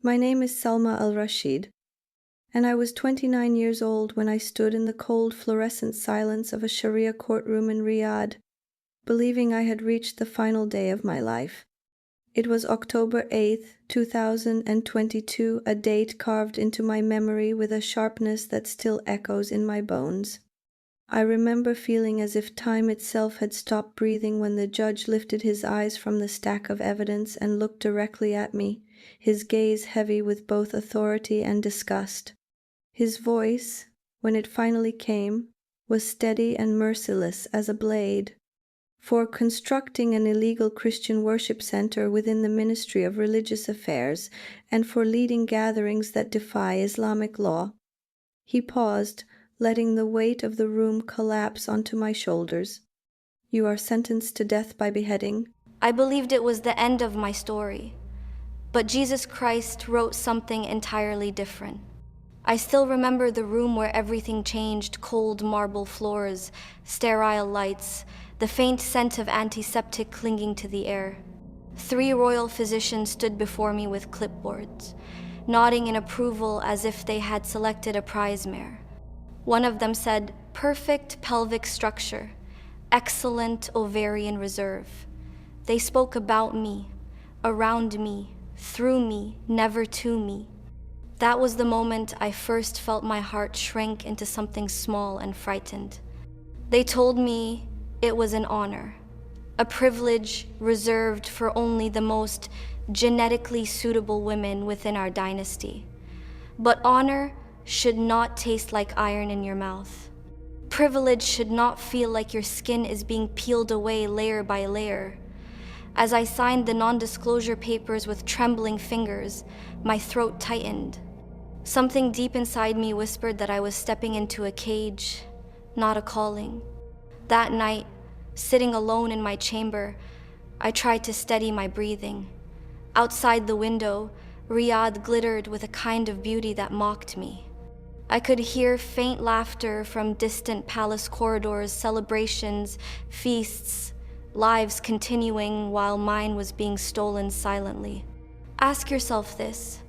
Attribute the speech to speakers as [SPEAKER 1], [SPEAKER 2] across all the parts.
[SPEAKER 1] My name is Salma al-Rashid, and I was 29 years old when I stood in the cold fluorescent silence of a Sharia courtroom in Riyadh, believing I had reached the final day of my life. It was October 8th, 2022, a date carved into my memory with a sharpness that still echoes in my bones. I remember feeling as if time itself had stopped breathing when the judge lifted his eyes from the stack of evidence and looked directly at me, his gaze heavy with both authority and disgust. His voice, when it finally came, was steady and merciless as a blade. For constructing an illegal Christian worship center within the Ministry of Religious Affairs and for leading gatherings that defy Islamic law. He paused, letting the weight of the room collapse onto my shoulders. You are sentenced to death by beheading.
[SPEAKER 2] I believed it was the end of my story, but Jesus Christ wrote something entirely different. I still remember the room where everything changed: cold marble floors, sterile lights, the faint scent of antiseptic clinging to the air. 3 royal physicians stood before me with clipboards, nodding in approval as if they had selected a prize mare. One of them said, "Perfect pelvic structure, excellent ovarian reserve." They spoke about me, around me, through me, never to me. That was the moment I first felt my heart shrink into something small and frightened. They told me it was an honor, a privilege reserved for only the most genetically suitable women within our dynasty. But honor should not taste like iron in your mouth. Privilege should not feel like your skin is being peeled away layer by layer. As I signed the non-disclosure papers with trembling fingers, my throat tightened. Something deep inside me whispered that I was stepping into a cage, not a calling. That night, sitting alone in my chamber, I tried to steady my breathing. Outside the window, Riyadh glittered with a kind of beauty that mocked me. I could hear faint laughter from distant palace corridors, celebrations, feasts, lives continuing while mine was being stolen silently. Ask yourself this.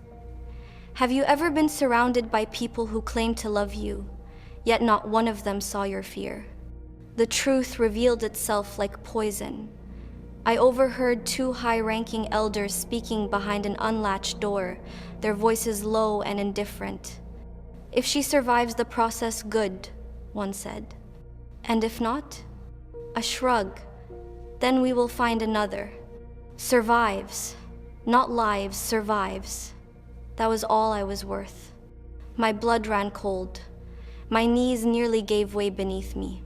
[SPEAKER 2] Have you ever been surrounded by people who claim to love you, yet not one of them saw your fear? The truth revealed itself like poison. I overheard 2 high-ranking elders speaking behind an unlatched door, their voices low and indifferent. "If she survives the process, good," one said. "And if not?" A shrug. "Then we will find another." Survives. Not lives, survives. That was all I was worth. My blood ran cold. My knees nearly gave way beneath me.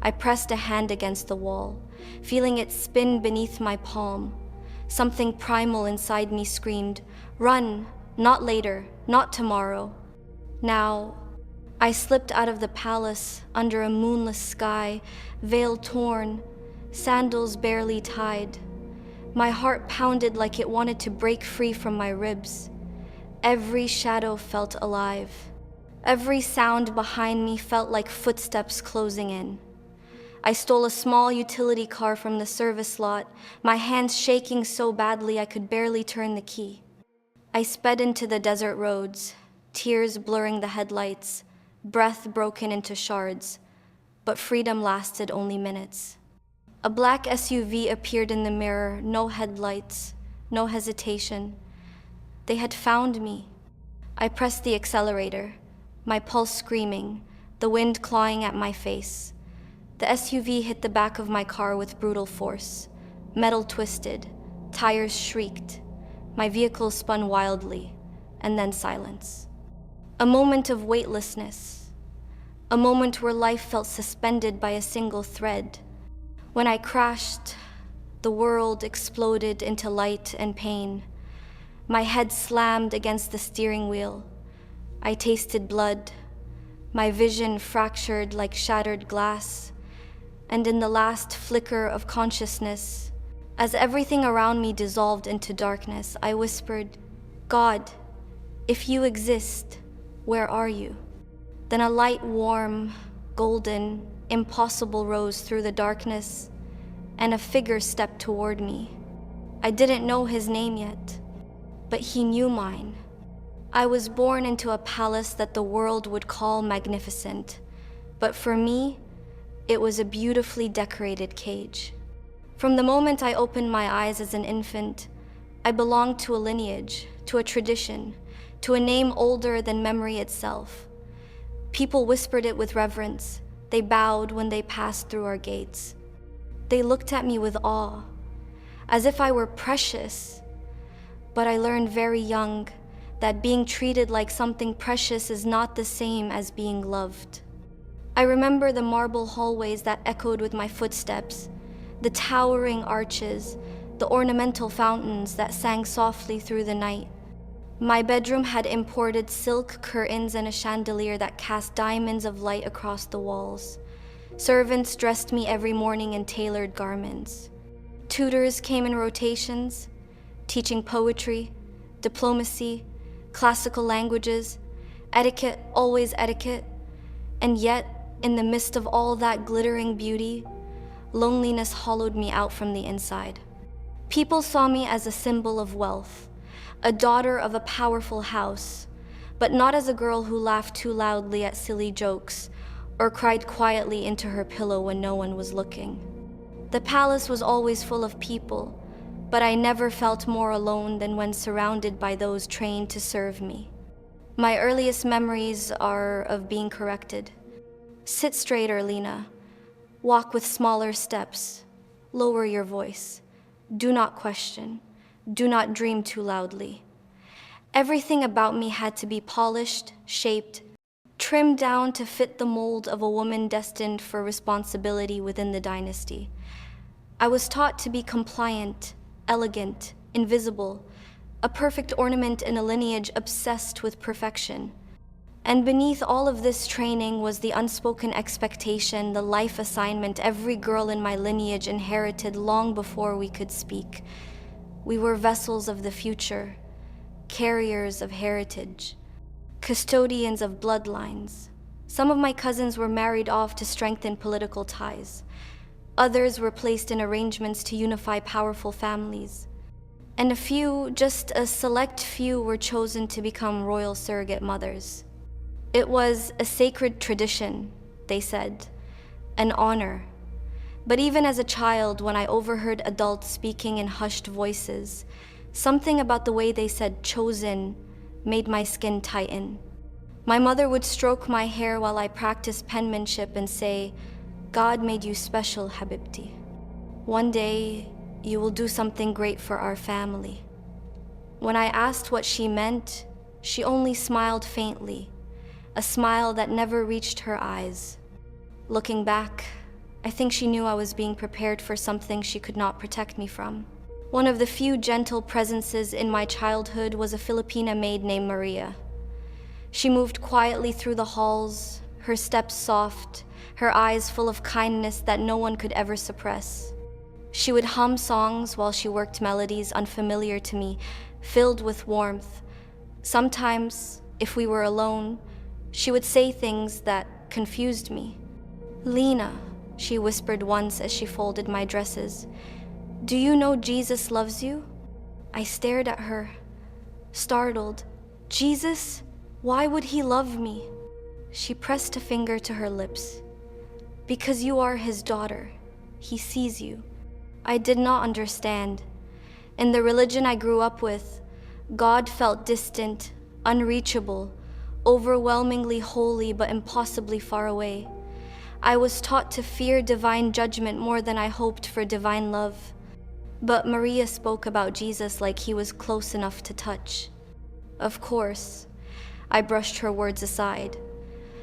[SPEAKER 2] I pressed a hand against the wall, feeling it spin beneath my palm. Something primal inside me screamed, "Run, not later, not tomorrow." Now, I slipped out of the palace under a moonless sky, veil torn, sandals barely tied. My heart pounded like it wanted to break free from my ribs. Every shadow felt alive. Every sound behind me felt like footsteps closing in. I stole a small utility car from the service lot, my hands shaking so badly I could barely turn the key. I sped into the desert roads, tears blurring the headlights, breath broken into shards, but freedom lasted only minutes. A black SUV appeared in the mirror, no headlights, no hesitation. They had found me. I pressed the accelerator, my pulse screaming, the wind clawing at my face. The SUV hit the back of my car with brutal force. Metal twisted, tires shrieked. My vehicle spun wildly, and then silence. A moment of weightlessness. A moment where life felt suspended by a single thread. When I crashed, the world exploded into light and pain. My head slammed against the steering wheel. I tasted blood. My vision fractured like shattered glass. And in the last flicker of consciousness, as everything around me dissolved into darkness, I whispered, "God, if you exist, where are you?" Then a light, warm, golden, impossible rose through the darkness, and a figure stepped toward me. I didn't know his name yet. but he knew mine. I was born into a palace that the world would call magnificent, but for me, it was a beautifully decorated cage. From the moment I opened my eyes as an infant, I belonged to a lineage, to a tradition, to a name older than memory itself. People whispered it with reverence. They bowed when they passed through our gates. They looked at me with awe, as if I were precious. But I learned very young that being treated like something precious is not the same as being loved. I remember the marble hallways that echoed with my footsteps, the towering arches, the ornamental fountains that sang softly through the night. My bedroom had imported silk curtains and a chandelier that cast diamonds of light across the walls. Servants dressed me every morning in tailored garments. Tutors came in rotations, teaching poetry, diplomacy, classical languages, etiquette, always etiquette. And yet, in the midst of all that glittering beauty, loneliness hollowed me out from the inside. People saw me as a symbol of wealth, a daughter of a powerful house, but not as a girl who laughed too loudly at silly jokes or cried quietly into her pillow when no one was looking. The palace was always full of people, but I never felt more alone than when surrounded by those trained to serve me. My earliest memories are of being corrected. Sit straighter, Lena. Walk with smaller steps. Lower your voice. Do not question. Do not dream too loudly. Everything about me had to be polished, shaped, trimmed down to fit the mold of a woman destined for responsibility within the dynasty. I was taught to be compliant, elegant, invisible, a perfect ornament in a lineage obsessed with perfection. And beneath all of this training was the unspoken expectation, the life assignment every girl in my lineage inherited long before we could speak. We were vessels of the future, carriers of heritage, custodians of bloodlines. Some of my cousins were married off to strengthen political ties. Others were placed in arrangements to unify powerful families. And a few, just a select few, were chosen to become royal surrogate mothers. It was a sacred tradition, they said, an honor. But even as a child, when I overheard adults speaking in hushed voices, something about the way they said chosen made my skin tighten. My mother would stroke my hair while I practiced penmanship and say, "God made you special, Habibti. One day, you will do something great for our family." When I asked what she meant, she only smiled faintly, a smile that never reached her eyes. Looking back, I think she knew I was being prepared for something she could not protect me from. One of the few gentle presences in my childhood was a Filipina maid named Maria. She moved quietly through the halls, her steps soft, her eyes full of kindness that no one could ever suppress. She would hum songs while she worked melodies unfamiliar to me, filled with warmth. Sometimes, if we were alone, she would say things that confused me. "Lena," she whispered once as she folded my dresses, "do you know Jesus loves you?" I stared at her, startled. "Jesus? Why would he love me?" She pressed a finger to her lips. "Because you are his daughter. He sees you." I did not understand. In the religion I grew up with, God felt distant, unreachable, overwhelmingly holy but impossibly far away. I was taught to fear divine judgment more than I hoped for divine love. But Maria spoke about Jesus like he was close enough to touch. Of course, I brushed her words aside.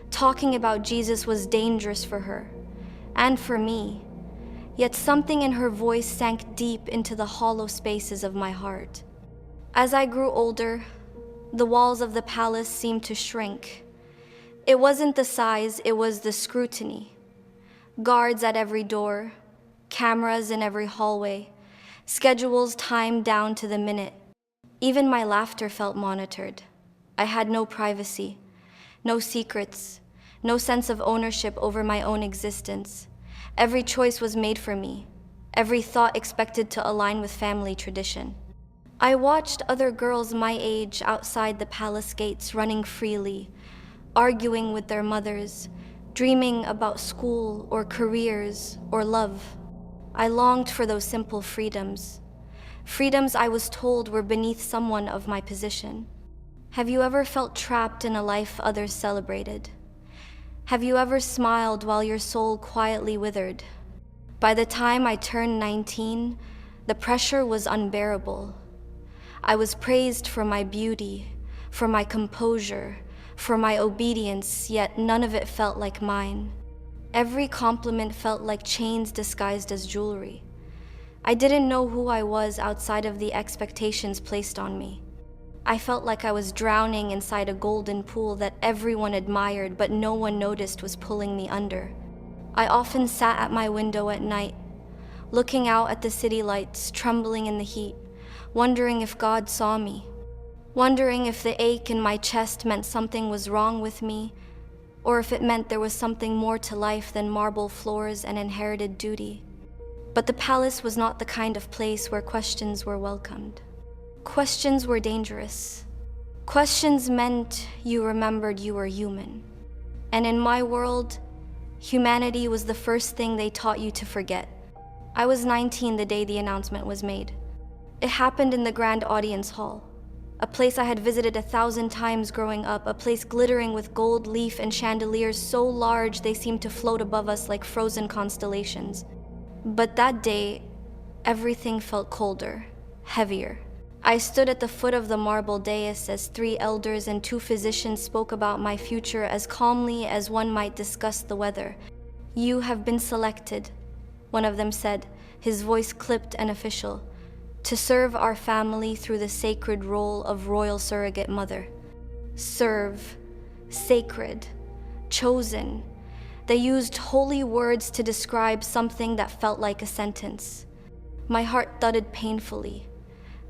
[SPEAKER 2] Talking about Jesus was dangerous for her, and for me. Yet something in her voice sank deep into the hollow spaces of my heart. As I grew older, the walls of the palace seemed to shrink. It wasn't the size, it was the scrutiny. Guards at every door, cameras in every hallway, schedules timed down to the minute. Even my laughter felt monitored. I had no privacy, no secrets, no sense of ownership over my own existence. Every choice was made for me, every thought expected to align with family tradition. I watched other girls my age outside the palace gates running freely, arguing with their mothers, dreaming about school or careers or love. I longed for those simple freedoms. Freedoms I was told were beneath someone of my position. Have you ever felt trapped in a life others celebrated? Have you ever smiled while your soul quietly withered? By the time I turned 19, the pressure was unbearable. I was praised for my beauty, for my composure, for my obedience, yet none of it felt like mine. Every compliment felt like chains disguised as jewelry. I didn't know who I was outside of the expectations placed on me. I felt like I was drowning inside a golden pool that everyone admired but no one noticed was pulling me under. I often sat at my window at night, looking out at the city lights, trembling in the heat, wondering if God saw me, wondering if the ache in my chest meant something was wrong with me, or if it meant there was something more to life than marble floors and inherited duty. But the palace was not the kind of place where questions were welcomed. Questions were dangerous. Questions meant you remembered you were human. And in my world, humanity was the first thing they taught you to forget. I was 19 the day the announcement was made. It happened in the Grand Audience Hall, a place I had visited 1,000 times growing up, a place glittering with gold leaf and chandeliers so large they seemed to float above us like frozen constellations. But that day, everything felt colder, heavier. I stood at the foot of the marble dais as 3 elders and 2 physicians spoke about my future as calmly as one might discuss the weather. "You have been selected," one of them said, his voice clipped and official, "to serve our family through the sacred role of royal surrogate mother." Serve, sacred, chosen. They used holy words to describe something that felt like a sentence. My heart thudded painfully,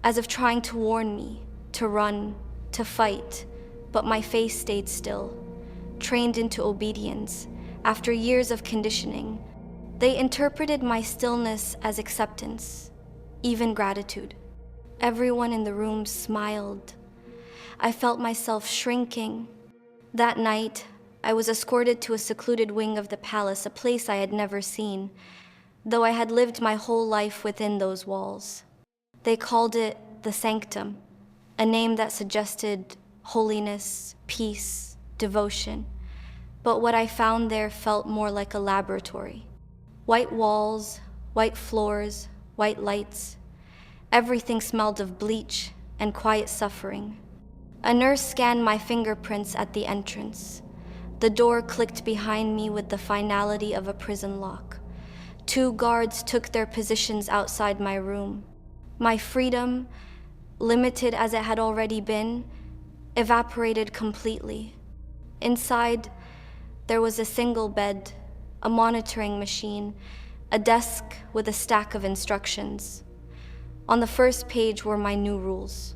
[SPEAKER 2] as if trying to warn me, to run, to fight, but my face stayed still, trained into obedience. After years of conditioning, they interpreted my stillness as acceptance, even gratitude. Everyone in the room smiled. I felt myself shrinking. That night, I was escorted to a secluded wing of the palace, a place I had never seen, though I had lived my whole life within those walls. They called it the sanctum, a name that suggested holiness, peace, devotion. But what I found there felt more like a laboratory. White walls, white floors, white lights. Everything smelled of bleach and quiet suffering. A nurse scanned my fingerprints at the entrance. The door clicked behind me with the finality of a prison lock. 2 guards took their positions outside my room. My freedom, limited as it had already been, evaporated completely. Inside, there was a single bed, a monitoring machine, a desk with a stack of instructions. On the first page were my new rules.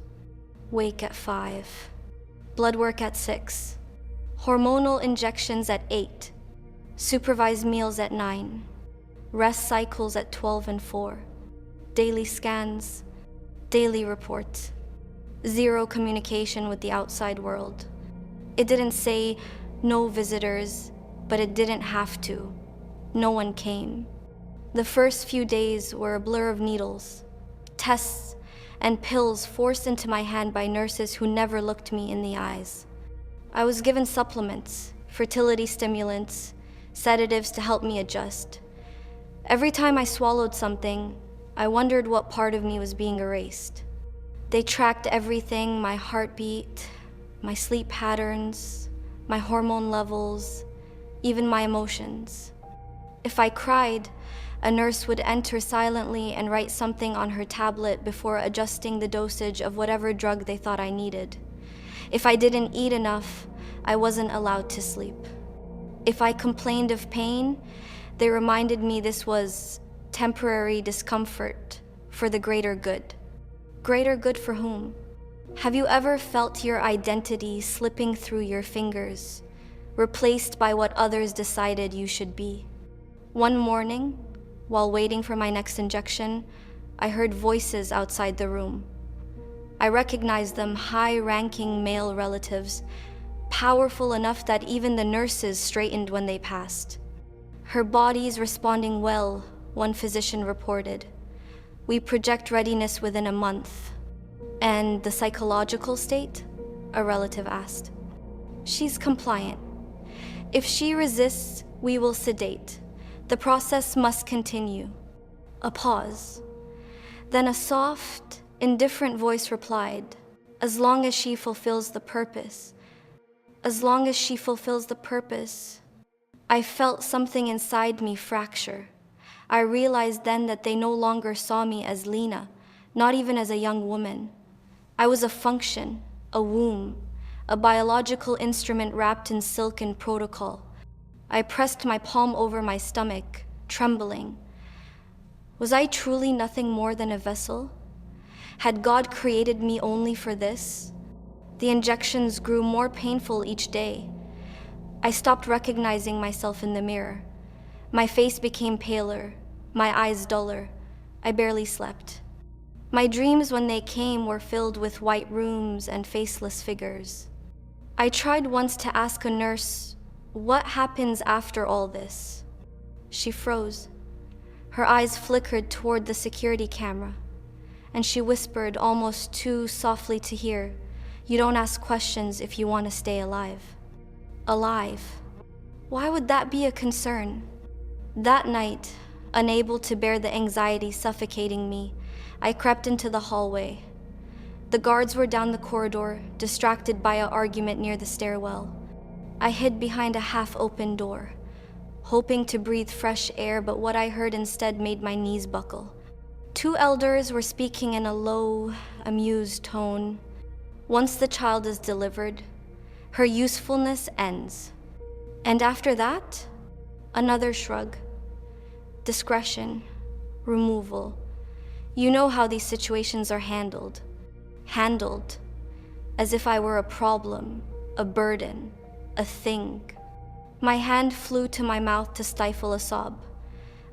[SPEAKER 2] Wake at 5, blood work at 6, hormonal injections at 8, supervised meals at 9, rest cycles at 12 and 4, daily scans, daily reports, 0 communication with the outside world. It didn't say no visitors, but it didn't have to. No one came. The first few days were a blur of needles, tests, and pills forced into my hand by nurses who never looked me in the eyes. I was given supplements, fertility stimulants, sedatives to help me adjust. Every time I swallowed something, I wondered what part of me was being erased. They tracked everything: my heartbeat, my sleep patterns, my hormone levels, even my emotions. If I cried, a nurse would enter silently and write something on her tablet before adjusting the dosage of whatever drug they thought I needed. If I didn't eat enough, I wasn't allowed to sleep. If I complained of pain, they reminded me this was temporary discomfort for the greater good. Greater good for whom? Have you ever felt your identity slipping through your fingers, replaced by what others decided you should be? One morning, while waiting for my next injection, I heard voices outside the room. I recognized them, high-ranking male relatives, powerful enough that even the nurses straightened when they passed. Her body's responding well, one physician reported. We project readiness within a month. And the psychological state? A relative asked. She's compliant. If she resists, we will sedate. The process must continue. A pause. Then a soft, indifferent voice replied, as long as she fulfills the purpose. As long as she fulfills the purpose. I felt something inside me fracture. I realized then that they no longer saw me as Lena, not even as a young woman. I was a function, a womb, a biological instrument wrapped in silken protocol. I pressed my palm over my stomach, trembling. Was I truly nothing more than a vessel? Had God created me only for this? The injections grew more painful each day. I stopped recognizing myself in the mirror. My face became paler, my eyes duller. I barely slept. My dreams, when they came, were filled with white rooms and faceless figures. I tried once to ask a nurse, what happens after all this? She froze. Her eyes flickered toward the security camera, and she whispered almost too softly to hear, you don't ask questions if you want to stay alive. Alive. Why would that be a concern? That night, unable to bear the anxiety suffocating me, I crept into the hallway. The guards were down the corridor, distracted by an argument near the stairwell. I hid behind a half-open door, hoping to breathe fresh air, but what I heard instead made my knees buckle. Two elders were speaking in a low, amused tone. Once the child is delivered, her usefulness ends. And after that, another shrug. Discretion, removal. You know how these situations are handled. Handled as if I were a problem, a burden, a thing. My hand flew to my mouth to stifle a sob.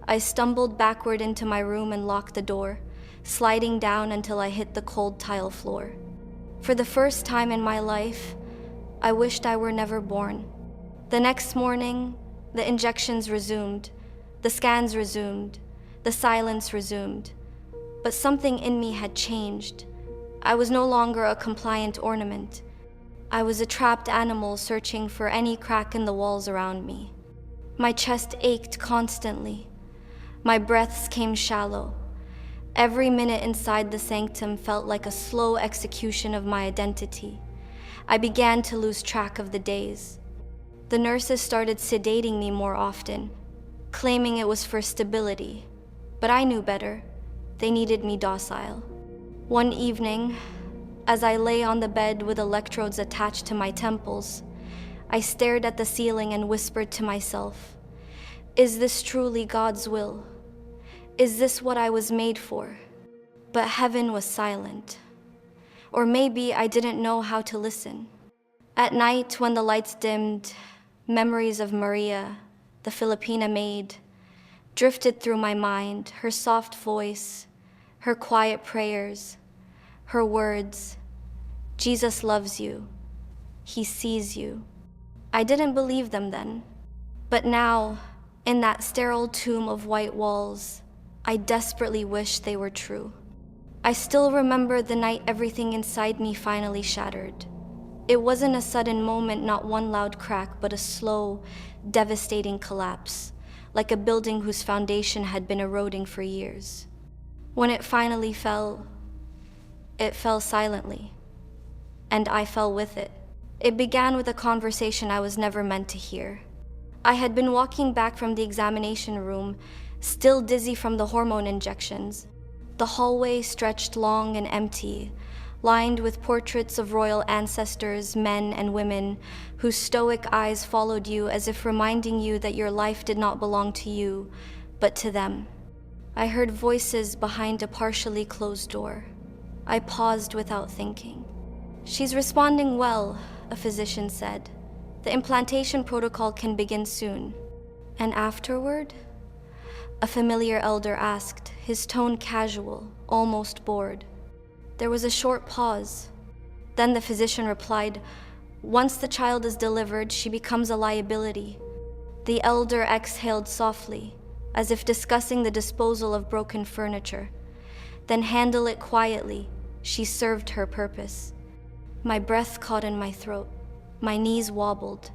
[SPEAKER 2] I stumbled backward into my room and locked the door, sliding down until I hit the cold tile floor. For the first time in my life, I wished I were never born. The next morning, the injections resumed, the scans resumed, the silence resumed. But something in me had changed. I was no longer a compliant ornament. I was a trapped animal searching for any crack in the walls around me. My chest ached constantly. My breaths came shallow. Every minute inside the sanctum felt like a slow execution of my identity. I began to lose track of the days. The nurses started sedating me more often, claiming it was for stability. But I knew better. They needed me docile. One evening, as I lay on the bed with electrodes attached to my temples, I stared at the ceiling and whispered to myself, is this truly God's will? Is this what I was made for? But heaven was silent. Or maybe I didn't know how to listen. At night, when the lights dimmed, memories of Maria, the Filipina maid, drifted through my mind, her soft voice, her quiet prayers, her words, Jesus loves you, he sees you. I didn't believe them then, but now, in that sterile tomb of white walls, I desperately wish they were true. I still remember the night everything inside me finally shattered. It wasn't a sudden moment, not one loud crack, but a slow, devastating collapse, like a building whose foundation had been eroding for years. When it finally fell, it fell silently, and I fell with it. It began with a conversation I was never meant to hear. I had been walking back from the examination room, still dizzy from the hormone injections. The hallway stretched long and empty, lined with portraits of royal ancestors, men and women, whose stoic eyes followed you as if reminding you that your life did not belong to you, but to them. I heard voices behind a partially closed door. I paused without thinking. She's responding well, a physician said. The implantation protocol can begin soon. And afterward? A familiar elder asked, his tone casual, almost bored. There was a short pause. Then the physician replied, "Once the child is delivered, she becomes a liability." The elder exhaled softly, as if discussing the disposal of broken furniture. "Then handle it quietly. She served her purpose." My breath caught in my throat. My knees wobbled.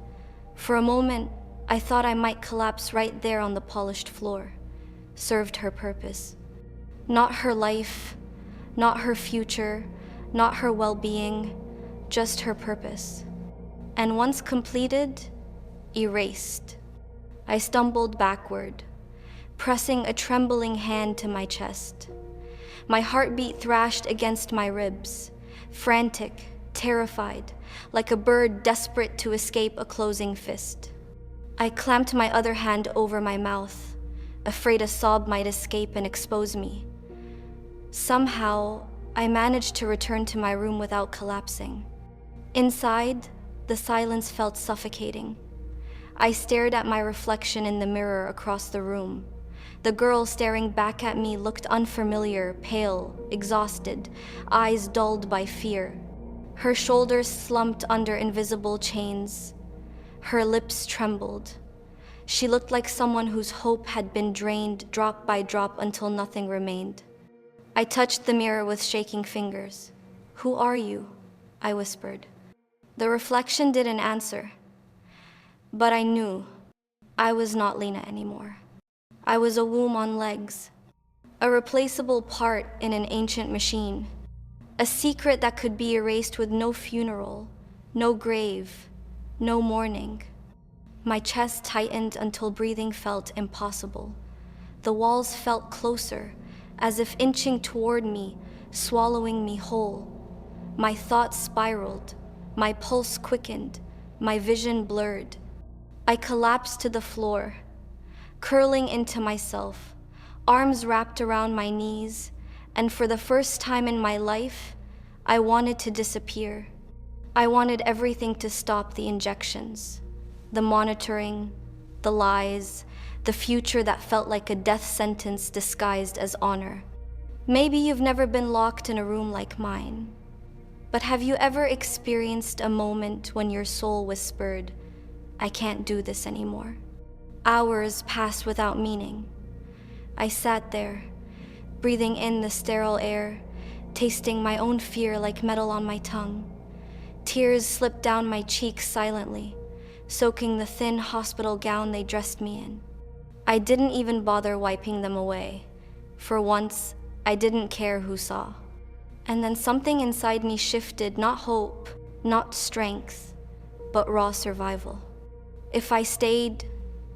[SPEAKER 2] For a moment, I thought I might collapse right there on the polished floor. Served her purpose. Not her life, not her future, not her well-being, just her purpose. And once completed, erased. I stumbled backward, pressing a trembling hand to my chest. My heartbeat thrashed against my ribs, frantic, terrified, like a bird desperate to escape a closing fist. I clamped my other hand over my mouth, afraid a sob might escape and expose me. Somehow, I managed to return to my room without collapsing. Inside, the silence felt suffocating. I stared at my reflection in the mirror across the room. The girl staring back at me looked unfamiliar, pale, exhausted, eyes dulled by fear. Her shoulders slumped under invisible chains. Her lips trembled. She looked like someone whose hope had been drained drop by drop until nothing remained. I touched the mirror with shaking fingers. "Who are you?" I whispered. The reflection didn't answer. But I knew I was not Lena anymore. I was a womb on legs, a replaceable part in an ancient machine, a secret that could be erased with no funeral, no grave, no mourning. My chest tightened until breathing felt impossible. The walls felt closer, as if inching toward me, swallowing me whole. My thoughts spiraled, my pulse quickened, my vision blurred. I collapsed to the floor, curling into myself, arms wrapped around my knees, and for the first time in my life, I wanted to disappear. I wanted everything to stop: the injections, the monitoring, the lies, the future that felt like a death sentence disguised as honor. Maybe you've never been locked in a room like mine, but have you ever experienced a moment when your soul whispered, "I can't do this anymore"? Hours passed without meaning. I sat there, breathing in the sterile air, tasting my own fear like metal on my tongue. Tears slipped down my cheeks silently, soaking the thin hospital gown they dressed me in. I didn't even bother wiping them away. For once, I didn't care who saw. And then something inside me shifted, not hope, not strength, but raw survival. If I stayed,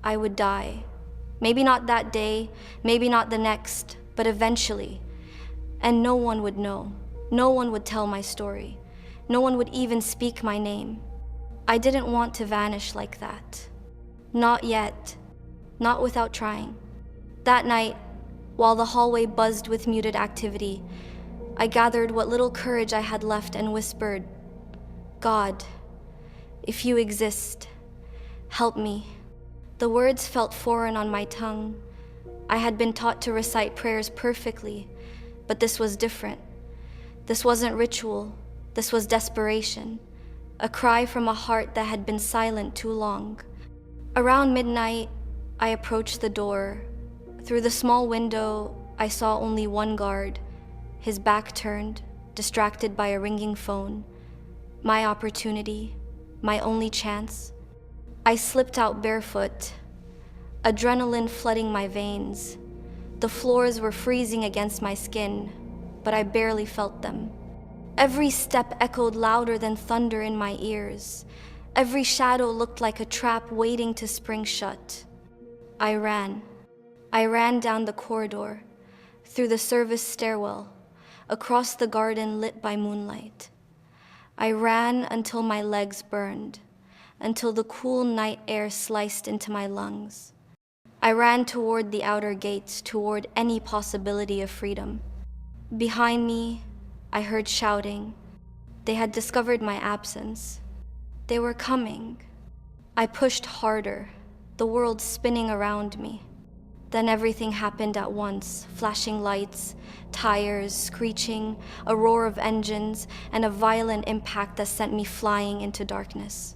[SPEAKER 2] I would die. Maybe not that day, maybe not the next, but eventually. And no one would know. No one would tell my story. No one would even speak my name. I didn't want to vanish like that. Not yet. Not without trying. That night, while the hallway buzzed with muted activity, I gathered what little courage I had left and whispered, "God, if you exist, help me." The words felt foreign on my tongue. I had been taught to recite prayers perfectly, but this was different. This wasn't ritual. This was desperation, a cry from a heart that had been silent too long. Around midnight, I approached the door. Through the small window, I saw only one guard, his back turned, distracted by a ringing phone. My opportunity, my only chance. I slipped out barefoot, adrenaline flooding my veins. The floors were freezing against my skin, but I barely felt them. Every step echoed louder than thunder in my ears. Every shadow looked like a trap waiting to spring shut. I ran. I ran down the corridor, through the service stairwell, across the garden lit by moonlight. I ran until my legs burned, until the cool night air sliced into my lungs. I ran toward the outer gates, toward any possibility of freedom. Behind me, I heard shouting. They had discovered my absence. They were coming. I pushed harder, the world spinning around me. Then everything happened at once, flashing lights, tires, screeching, a roar of engines, and a violent impact that sent me flying into darkness.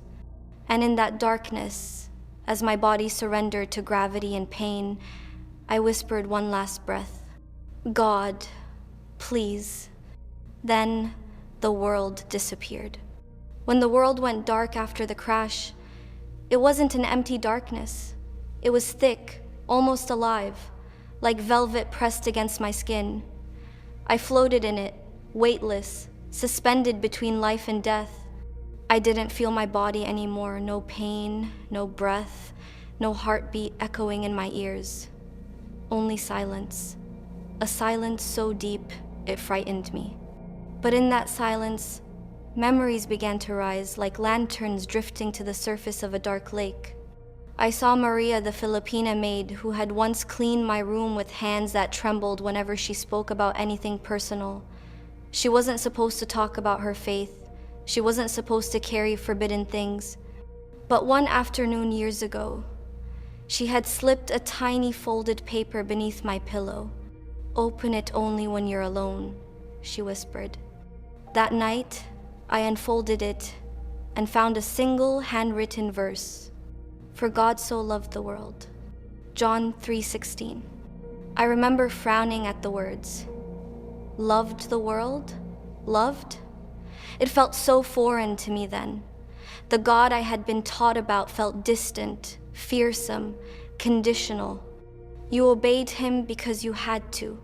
[SPEAKER 2] And in that darkness, as my body surrendered to gravity and pain, I whispered one last breath, "God, please." Then the world disappeared. When the world went dark after the crash, it wasn't an empty darkness. It was thick, almost alive, like velvet pressed against my skin. I floated in it, weightless, suspended between life and death. I didn't feel my body anymore, no pain, no breath, no heartbeat echoing in my ears. Only silence, a silence so deep it frightened me. But in that silence, memories began to rise like lanterns drifting to the surface of a dark lake. I saw Maria, the Filipina maid who had once cleaned my room with hands that trembled whenever she spoke about anything personal. She wasn't supposed to talk about her faith. She wasn't supposed to carry forbidden things. But one afternoon years ago, she had slipped a tiny folded paper beneath my pillow. "Open it only when you're alone," she whispered. That night, I unfolded it and found a single handwritten verse. "For God so loved the world." John 3:16. I remember frowning at the words. Loved the world? Loved? It felt so foreign to me then. The God I had been taught about felt distant, fearsome, conditional. You obeyed him because you had to,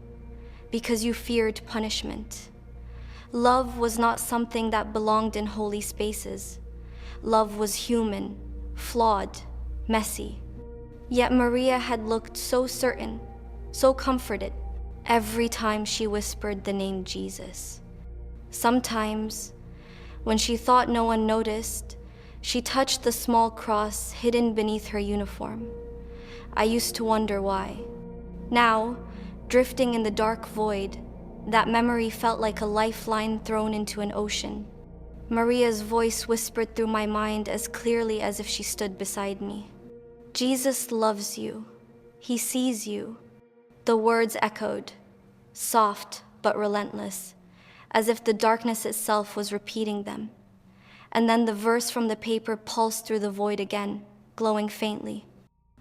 [SPEAKER 2] because you feared punishment. Love was not something that belonged in holy spaces. Love was human, flawed, messy. Yet Maria had looked so certain, so comforted, every time she whispered the name Jesus. Sometimes, when she thought no one noticed, she touched the small cross hidden beneath her uniform. I used to wonder why. Now, drifting in the dark void, that memory felt like a lifeline thrown into an ocean. Maria's voice whispered through my mind as clearly as if she stood beside me. Jesus loves you. He sees you. The words echoed, soft but relentless, as if the darkness itself was repeating them. And then the verse from the paper pulsed through the void again, glowing faintly.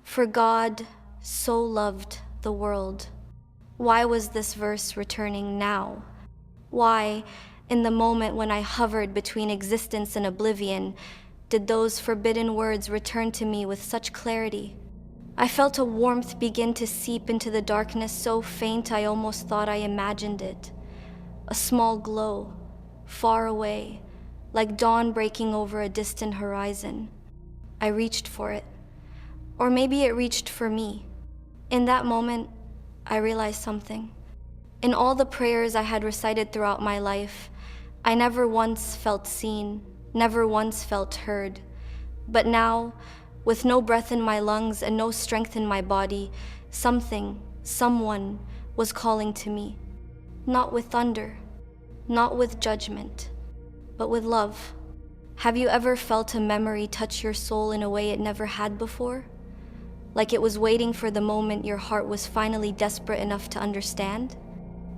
[SPEAKER 2] For God so loved the world. Why was this verse returning now? Why, in the moment when I hovered between existence and oblivion, did those forbidden words return to me with such clarity? I felt a warmth begin to seep into the darkness so faint I almost thought I imagined it. A small glow, far away, like dawn breaking over a distant horizon. I reached for it. Or maybe it reached for me. In that moment, I realized something. In all the prayers I had recited throughout my life, I never once felt seen, never once felt heard. But now, with no breath in my lungs and no strength in my body, something, someone was calling to me. Not with thunder, not with judgment, but with love. Have you ever felt a memory touch your soul in a way it never had before? Like it was waiting for the moment your heart was finally desperate enough to understand?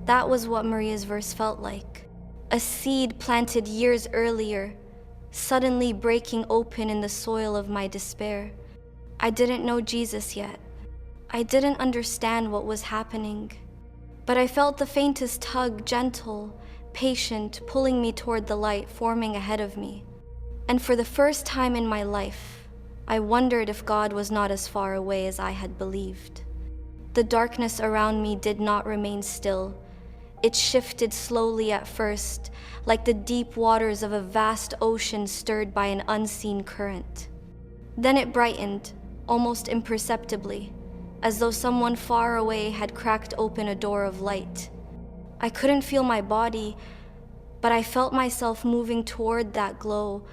[SPEAKER 2] That was what Maria's verse felt like. A seed planted years earlier, suddenly breaking open in the soil of my despair. I didn't know Jesus yet. I didn't understand what was happening. But I felt the faintest tug, gentle, patient, pulling me toward the light forming ahead of me. And for the first time in my life, I wondered if God was not as far away as I had believed. The darkness around me did not remain still. It shifted slowly at first, like the deep waters of a vast ocean stirred by an unseen current. Then it brightened, almost imperceptibly, as though someone far away had cracked open a door of light. I couldn't feel my body, but I felt myself moving toward that glow,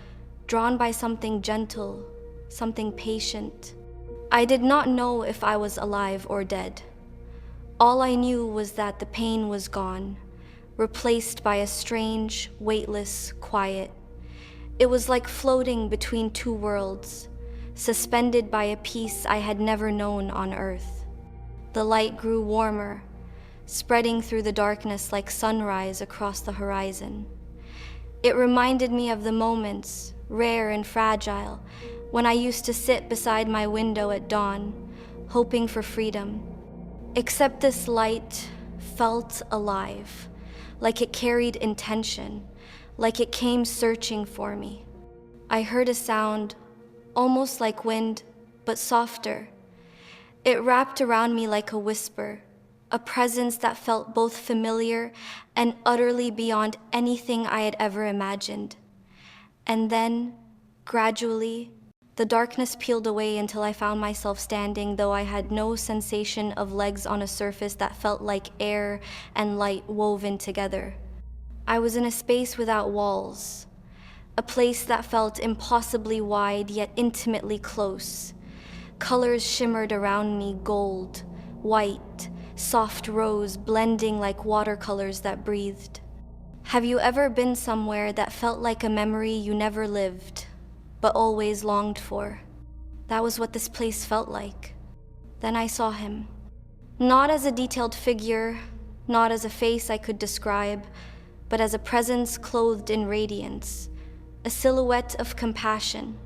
[SPEAKER 2] drawn by something gentle, something patient. I did not know if I was alive or dead. All I knew was that the pain was gone, replaced by a strange, weightless quiet. It was like floating between two worlds, suspended by a peace I had never known on earth. The light grew warmer, spreading through the darkness like sunrise across the horizon. It reminded me of the moments, rare and fragile, when I used to sit beside my window at dawn, hoping for freedom. Except this light felt alive, like it carried intention, like it came searching for me. I heard a sound, almost like wind, but softer. It wrapped around me like a whisper, a presence that felt both familiar and utterly beyond anything I had ever imagined. And then, gradually, the darkness peeled away until I found myself standing, though I had no sensation of legs on a surface that felt like air and light woven together. I was in a space without walls, a place that felt impossibly wide yet intimately close. Colors shimmered around me, gold, white, soft rose, blending like watercolors that breathed. Have you ever been somewhere that felt like a memory you never lived, but always longed for? That was what this place felt like. Then I saw him. Not as a detailed figure, not as a face I could describe, but as a presence clothed in radiance, a silhouette of compassion,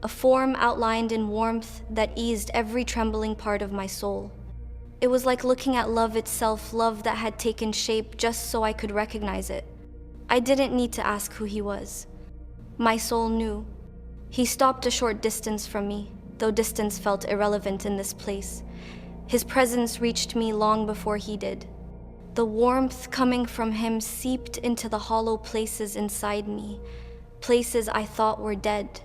[SPEAKER 2] a form outlined in warmth that eased every trembling part of my soul. It was like looking at love itself, love that had taken shape just so I could recognize it. I didn't need to ask who he was. My soul knew. He stopped a short distance from me, though distance felt irrelevant in this place. His presence reached me long before he did. The warmth coming from him seeped into the hollow places inside me, places I thought were dead.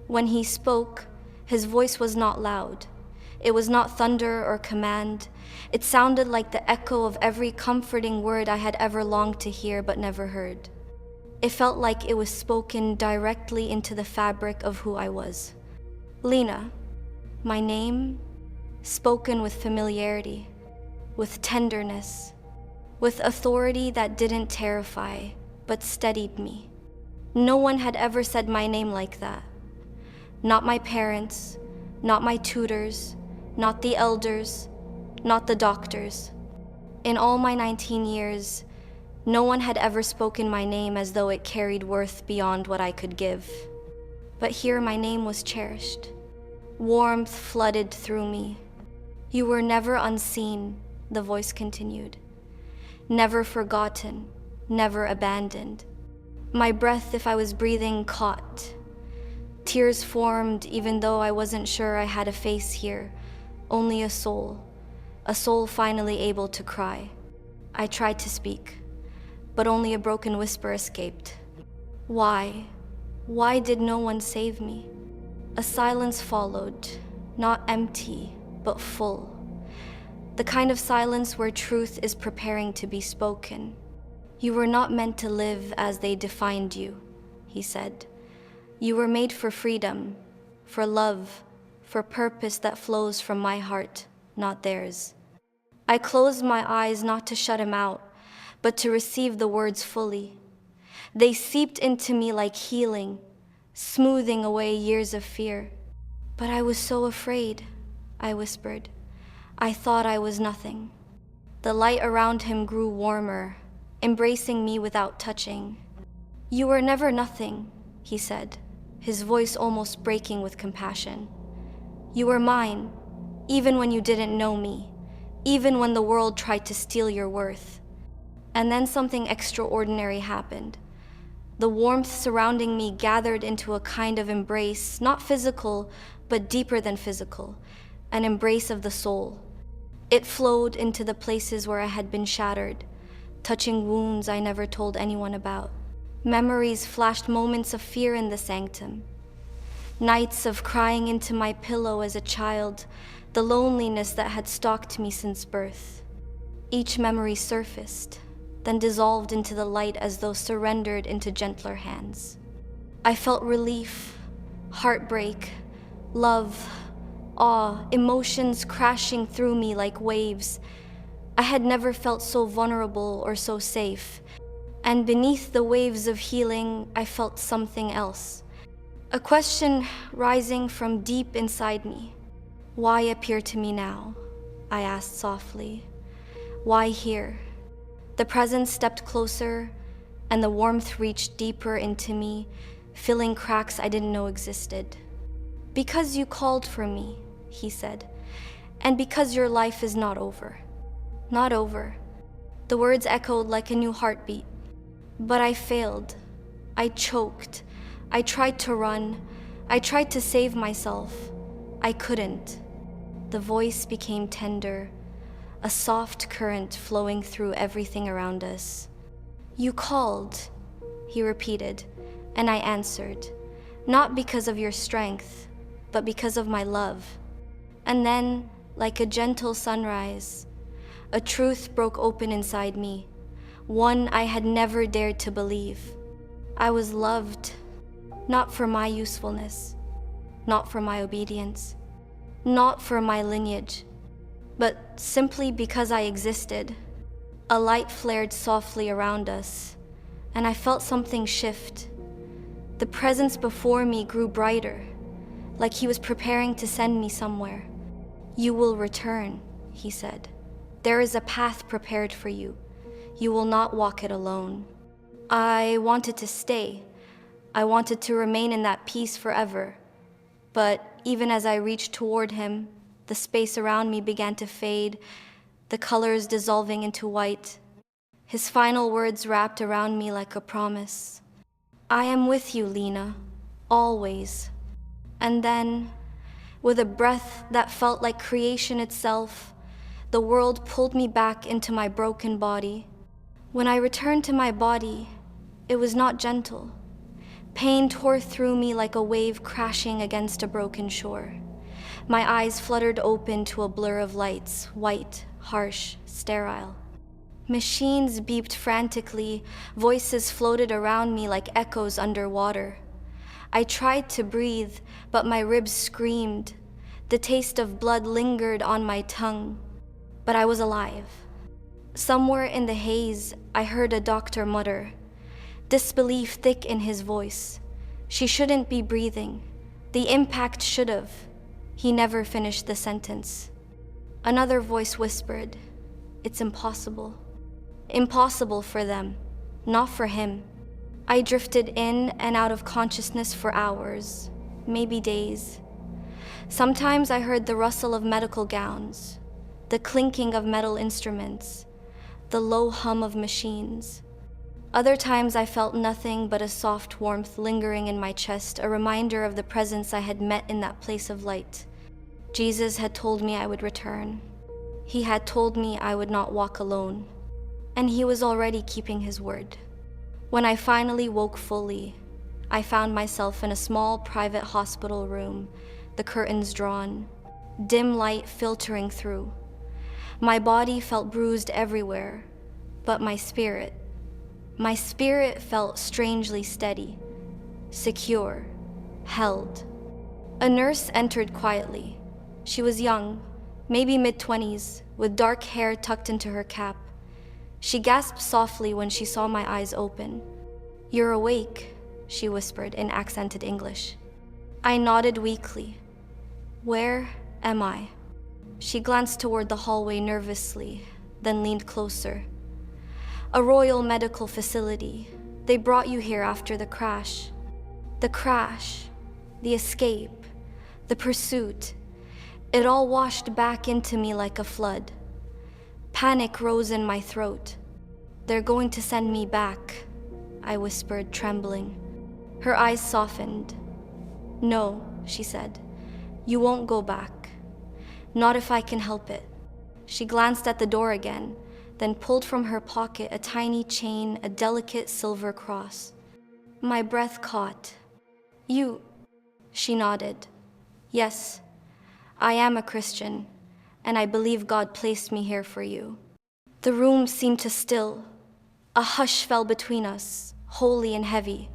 [SPEAKER 2] When he spoke, his voice was not loud. It was not thunder or command. It sounded like the echo of every comforting word I had ever longed to hear but never heard. It felt like it was spoken directly into the fabric of who I was. Lena, my name, spoken with familiarity, with tenderness, with authority that didn't terrify, but steadied me. No one had ever said my name like that. Not my parents, not my tutors, not the elders, not the doctors. In all my 19 years, no one had ever spoken my name as though it carried worth beyond what I could give. But here my name was cherished. Warmth flooded through me. You were never unseen, the voice continued. Never forgotten, never abandoned. My breath, if I was breathing, caught. Tears formed even though I wasn't sure I had a face here, only a soul finally able to cry. I tried to speak, but only a broken whisper escaped. Why? Why did no one save me? A silence followed, not empty, but full. The kind of silence where truth is preparing to be spoken. You were not meant to live as they defined you, he said. You were made for freedom, for love, for purpose that flows from my heart, not theirs. I closed my eyes not to shut him out, but to receive the words fully. They seeped into me like healing, smoothing away years of fear. But I was so afraid, I whispered. I thought I was nothing. The light around him grew warmer, embracing me without touching. You were never nothing, he said, his voice almost breaking with compassion. You were mine, even when you didn't know me, even when the world tried to steal your worth. And then something extraordinary happened. The warmth surrounding me gathered into a kind of embrace, not physical, but deeper than physical, an embrace of the soul. It flowed into the places where I had been shattered, touching wounds I never told anyone about. Memories flashed moments of fear in the sanctum. Nights of crying into my pillow as a child, the loneliness that had stalked me since birth. Each memory surfaced, then dissolved into the light as though surrendered into gentler hands. I felt relief, heartbreak, love, awe, emotions crashing through me like waves. I had never felt so vulnerable or so safe. And beneath the waves of healing, I felt something else. A question rising from deep inside me. Why appear to me now? I asked softly. Why here? The presence stepped closer, and the warmth reached deeper into me, filling cracks I didn't know existed. Because you called for me, he said, and because your life is not over. Not over. The words echoed like a new heartbeat. But I failed. I choked. I tried to run. I tried to save myself. I couldn't. The voice became tender, a soft current flowing through everything around us. You called, he repeated, and I answered, not because of your strength, but because of my love. And then, like a gentle sunrise, a truth broke open inside me, one I had never dared to believe. I was loved, not for my usefulness, not for my obedience, not for my lineage, but simply because I existed. A light flared softly around us, and I felt something shift. The presence before me grew brighter, like he was preparing to send me somewhere. You will return, he said. There is a path prepared for you. You will not walk it alone. I wanted to stay. I wanted to remain in that peace forever. But even as I reached toward him, the space around me began to fade, the colors dissolving into white. His final words wrapped around me like a promise. I am with you, Lena, always. And then, with a breath that felt like creation itself, the world pulled me back into my broken body. When I returned to my body, it was not gentle. Pain tore through me like a wave crashing against a broken shore. My eyes fluttered open to a blur of lights, white, harsh, sterile. Machines beeped frantically, voices floated around me like echoes underwater. I tried to breathe, but my ribs screamed. The taste of blood lingered on my tongue, but I was alive. Somewhere in the haze, I heard a doctor mutter, disbelief thick in his voice. She shouldn't be breathing. The impact should have. He never finished the sentence. Another voice whispered, it's impossible. Impossible for them, not for him. I drifted in and out of consciousness for hours, maybe days. Sometimes I heard the rustle of medical gowns, the clinking of metal instruments, the low hum of machines. Other times I felt nothing but a soft warmth lingering in my chest, a reminder of the presence I had met in that place of light. Jesus had told me I would return. He had told me I would not walk alone, and he was already keeping his word. When I finally woke fully, I found myself in a small private hospital room, the curtains drawn, dim light filtering through. My body felt bruised everywhere, but my spirit felt strangely steady, secure, held. A nurse entered quietly. She was young, maybe mid-20s, with dark hair tucked into her cap. She gasped softly when she saw my eyes open. You're awake, she whispered in accented English. I nodded weakly. Where am I? She glanced toward the hallway nervously, then leaned closer. A royal medical facility. They brought you here after the crash. The crash, the escape, the pursuit. It all washed back into me like a flood. Panic rose in my throat. They're going to send me back, I whispered, trembling. Her eyes softened. No, she said. You won't go back. Not if I can help it. She glanced at the door again, then pulled from her pocket a tiny chain, a delicate silver cross. My breath caught. You, she nodded. Yes, I am a Christian, and I believe God placed me here for you. The room seemed to still. A hush fell between us, holy and heavy.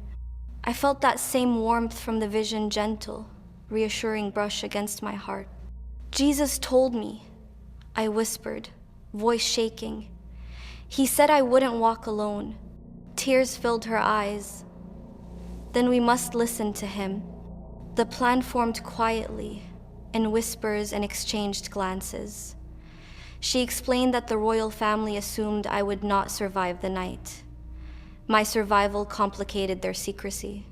[SPEAKER 2] I felt that same warmth from the vision, gentle, reassuring brush against my heart. Jesus told me, I whispered, voice shaking. He said I wouldn't walk alone. Tears filled her eyes. Then we must listen to him. The plan formed quietly, in whispers and exchanged glances. She explained that the royal family assumed I would not survive the night. My survival complicated their secrecy.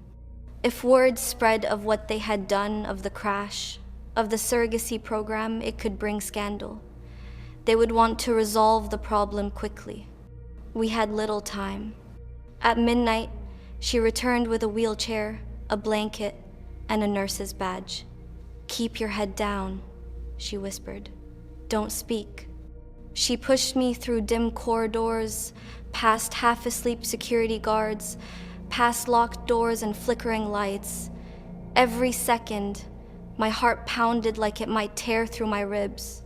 [SPEAKER 2] If word spread of what they had done, of the crash, of the surrogacy program, it could bring scandal. They would want to resolve the problem quickly. We had little time. At midnight, she returned with a wheelchair, a blanket, and a nurse's badge. "Keep your head down," she whispered. "Don't speak." She pushed me through dim corridors, past half-asleep security guards, past locked doors and flickering lights. Every second, my heart pounded like it might tear through my ribs.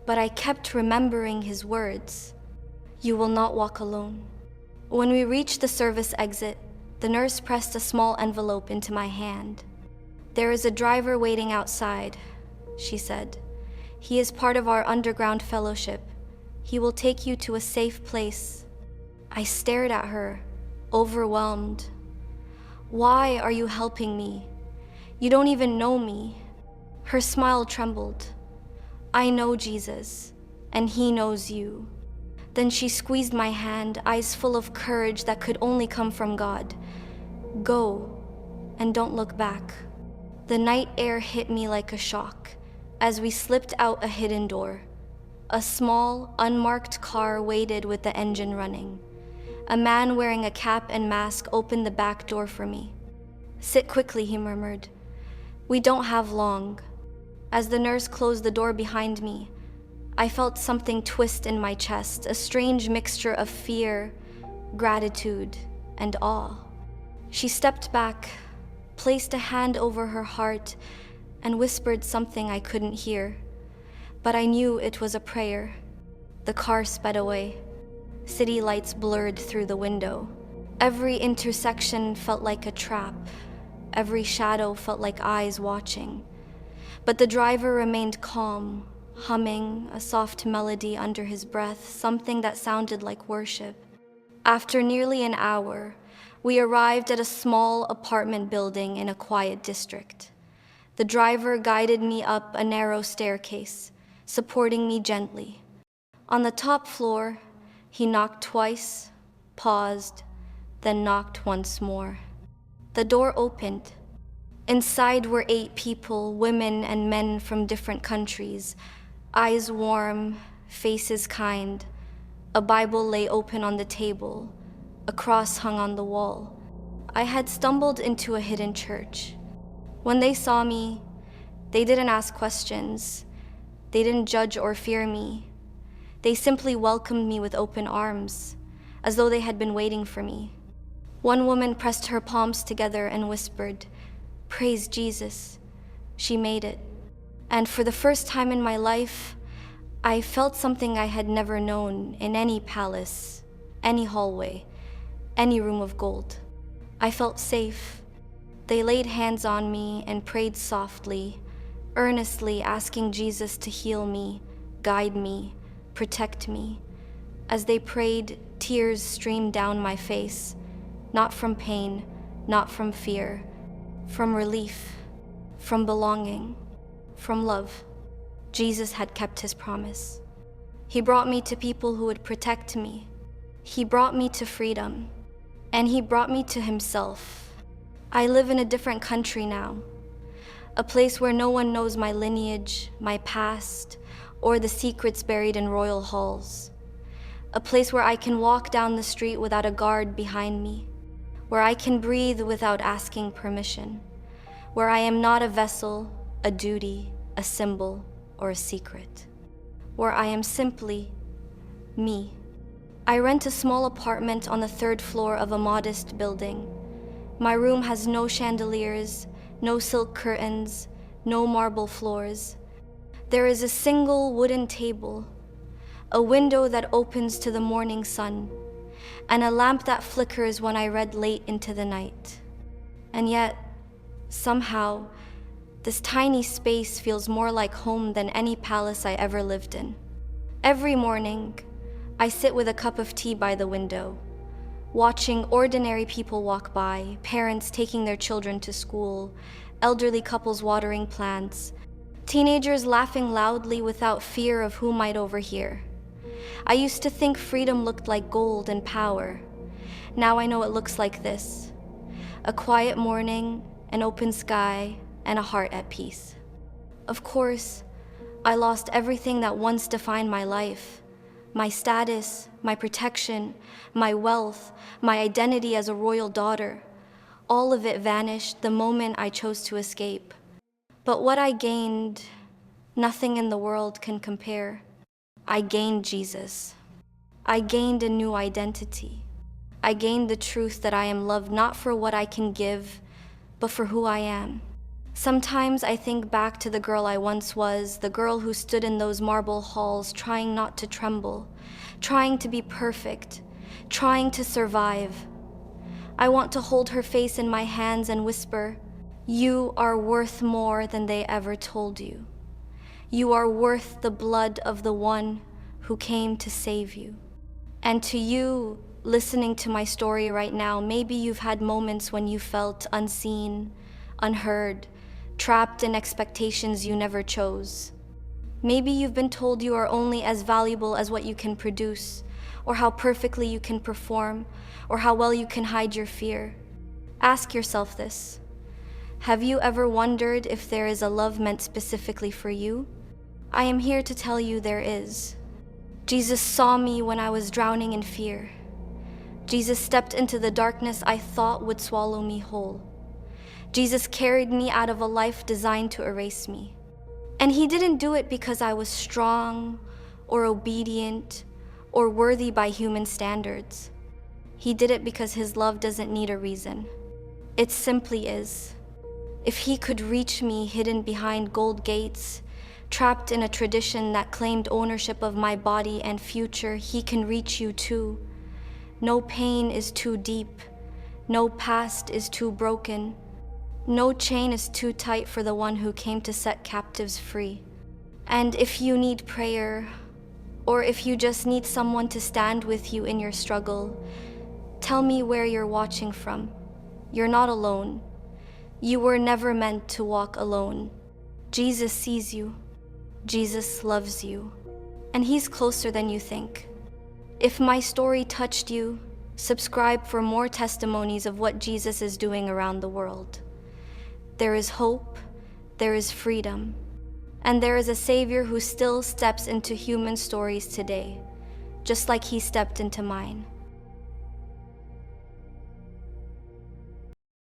[SPEAKER 2] But I kept remembering his words. "You will not walk alone." When we reached the service exit, the nurse pressed a small envelope into my hand. "There is a driver waiting outside," she said. "He is part of our underground fellowship. He will take you to a safe place." I stared at her, overwhelmed. "Why are you helping me? You don't even know me." Her smile trembled. "I know Jesus, and he knows you." Then she squeezed my hand, eyes full of courage that could only come from God. "Go, and don't look back." The night air hit me like a shock as we slipped out a hidden door. A small, unmarked car waited with the engine running. A man wearing a cap and mask opened the back door for me. "Sit quickly," he murmured. "We don't have long." As the nurse closed the door behind me, I felt something twist in my chest, a strange mixture of fear, gratitude, and awe. She stepped back, placed a hand over her heart, and whispered something I couldn't hear. But I knew it was a prayer. The car sped away. City lights blurred through the window. Every intersection felt like a trap. Every shadow felt like eyes watching. But the driver remained calm, humming a soft melody under his breath, something that sounded like worship. After nearly an hour, we arrived at a small apartment building in a quiet district. The driver guided me up a narrow staircase, supporting me gently. On the top floor, he knocked twice, paused, then knocked once more. The door opened. Inside were 8 people, women and men from different countries, eyes warm, faces kind. A Bible lay open on the table, a cross hung on the wall. I had stumbled into a hidden church. When they saw me, they didn't ask questions. They didn't judge or fear me. They simply welcomed me with open arms, as though they had been waiting for me. One woman pressed her palms together and whispered, "Praise Jesus." She made it. And for the first time in my life, I felt something I had never known in any palace, any hallway, any room of gold. I felt safe. They laid hands on me and prayed softly, earnestly asking Jesus to heal me, guide me, protect me. As they prayed, tears streamed down my face, not from pain, not from fear, from relief, from belonging, from love. Jesus had kept his promise. He brought me to people who would protect me. He brought me to freedom, and he brought me to himself. I live in a different country now, a place where no one knows my lineage, my past, or the secrets buried in royal halls. A place where I can walk down the street without a guard behind me, where I can breathe without asking permission, where I am not a vessel, a duty, a symbol, or a secret, where I am simply me. I rent a small apartment on the 3rd floor of a modest building. My room has no chandeliers, no silk curtains, no marble floors. There is a single wooden table, a window that opens to the morning sun, and a lamp that flickers when I read late into the night. And yet, somehow, this tiny space feels more like home than any palace I ever lived in. Every morning, I sit with a cup of tea by the window, watching ordinary people walk by, parents taking their children to school, elderly couples watering plants, Teenagers laughing loudly without fear of who might overhear. I used to think freedom looked like gold and power. Now I know it looks like this: a quiet morning, an open sky, and a heart at peace. Of course, I lost everything that once defined my life. My status, my protection, my wealth, my identity as a royal daughter. All of it vanished the moment I chose to escape. But what I gained, nothing in the world can compare. I gained Jesus. I gained a new identity. I gained the truth that I am loved not for what I can give, but for who I am. Sometimes I think back to the girl I once was, the girl who stood in those marble halls trying not to tremble, trying to be perfect, trying to survive. I want to hold her face in my hands and whisper, "You are worth more than they ever told you. You are worth the blood of the one who came to save you." And to you, listening to my story right now, maybe you've had moments when you felt unseen, unheard, trapped in expectations you never chose. Maybe you've been told you are only as valuable as what you can produce, or how perfectly you can perform, or how well you can hide your fear. Ask yourself this: have you ever wondered if there is a love meant specifically for you? I am here to tell you there is. Jesus saw me when I was drowning in fear. Jesus stepped into the darkness I thought would swallow me whole. Jesus carried me out of a life designed to erase me. And he didn't do it because I was strong or obedient or worthy by human standards. He did it because his love doesn't need a reason. It simply is. If he could reach me hidden behind gold gates, trapped in a tradition that claimed ownership of my body and future, he can reach you too. No pain is too deep. No past is too broken. No chain is too tight for the one who came to set captives free. And if you need prayer, or if you just need someone to stand with you in your struggle, tell me where you're watching from. You're not alone. You were never meant to walk alone. Jesus sees you. Jesus loves you. And he's closer than you think. If my story touched you, subscribe for more testimonies of what Jesus is doing around the world. There is hope, there is freedom, and there is a Savior who still steps into human stories today, just like he stepped into mine.